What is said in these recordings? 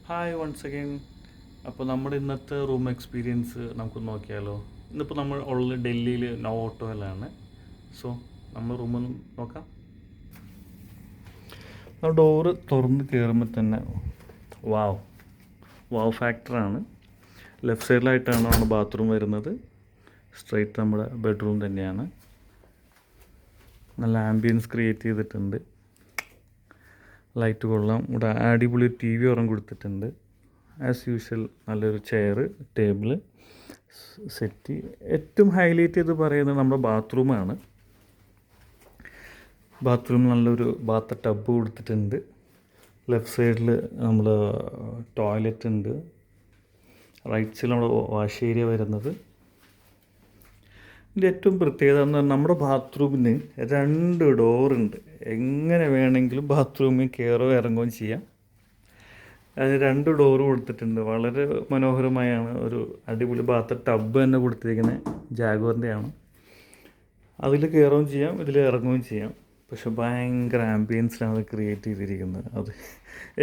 Hi once again. അപ്പോൾ നമ്മുടെ ഇന്നത്തെ റൂം എക്സ്പീരിയൻസ് നമുക്ക് നോക്കിയാലോ. ഇന്നിപ്പോൾ നമ്മൾ ഉള്ളത് ഡൽഹിയിൽ നോവോട്ടോയിലാണ്. സോ നമ്മൾ റൂമൊന്ന് നോക്കാം. ആ ഡോറ് തുറന്ന് കയറുമ്പോൾ തന്നെ വാവ് വാവ് ഫാക്ടറാണ്. ലെഫ്റ്റ് സൈഡിലായിട്ടാണ് നമ്മുടെ ബാത്റൂം വരുന്നത്. സ്ട്രൈറ്റ് നമ്മുടെ ബെഡ്റൂം തന്നെയാണ്. നല്ല ആംബിയൻസ് ക്രിയേറ്റ് ചെയ്തിട്ടുണ്ട്. ലൈറ്റ് കൊള്ളാം. ഇവിടെ അടിപൊളി ടി വി ഒരെണ്ണം കൊടുത്തിട്ടുണ്ട്. ആസ് യൂഷ്വൽ നല്ലൊരു ചെയറ്, ടേബിള് സെറ്റ്. ഏറ്റവും ഹൈലൈറ്റ് ചെയ്ത് പറയുന്നത് നമ്മുടെ ബാത്റൂമാണ്. ബാത്റൂം നല്ലൊരു ബാത്ത് ടബ് കൊടുത്തിട്ടുണ്ട്. ലെഫ്റ്റ് സൈഡിൽ നമ്മൾ ടോയ്ലറ്റ് ഉണ്ട്. റൈറ്റ് സൈഡിൽ നമ്മുടെ വാഷ് ഏരിയ വരുന്നത്. ഇതിൻ്റെ ഏറ്റവും പ്രത്യേകത എന്ന് പറഞ്ഞാൽ നമ്മുടെ ബാത്റൂമിന് 2 ഡോറുണ്ട്. എങ്ങനെ വേണമെങ്കിലും ബാത്റൂമിൽ കയറുകയോ ഇറങ്ങുകയും ചെയ്യാം. അതിന് 2 ഡോറ് കൊടുത്തിട്ടുണ്ട്. വളരെ മനോഹരമായാണ്. ഒരു അടിപൊളി ബാത്ത് ടബ് തന്നെ കൊടുത്തിരിക്കുന്നത് ജാഗ്വറിൻ്റെയാണ്. അതിൽ കയറുകയും ചെയ്യാം, ഇതിൽ ഇറങ്ങുകയും ചെയ്യാം. പക്ഷെ ഭയങ്കര ആംബിയൻസിലാണ് ക്രിയേറ്റ് ചെയ്തിരിക്കുന്നത്. അത്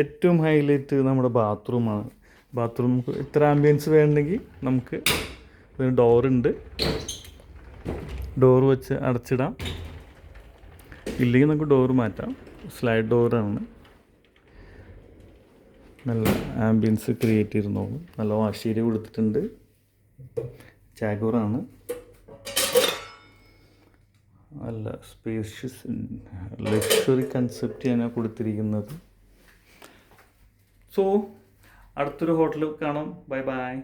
ഏറ്റവും ഹൈലൈറ്റ് നമ്മുടെ ബാത്റൂമാണ്. ബാത്റൂം ഇത്ര ആംബിയൻസ് വേണമെങ്കിൽ നമുക്ക് ഒരു ഡോറുണ്ട്. ഡോറ് വെച്ച് അടച്ചിടാം. ഇല്ലെങ്കിൽ നമുക്ക് ഡോറ് മാറ്റാം. സ്ലൈഡ് ഡോറാണ്. നല്ല ആംബിയൻസ് ക്രിയേറ്റ് ചെയ്തിരുന്നോളും. നല്ല വാഷ് ഏരിയ കൊടുത്തിട്ടുണ്ട്. ജാഗ്വറാണ്. നല്ല സ്പേഷ്യസ് ലക്ഷറി കൺസെപ്റ്റാണ് കൊടുത്തിരിക്കുന്നത്. സോ അടുത്തൊരു ഹോട്ടലിൽ കാണാം. Bye bye.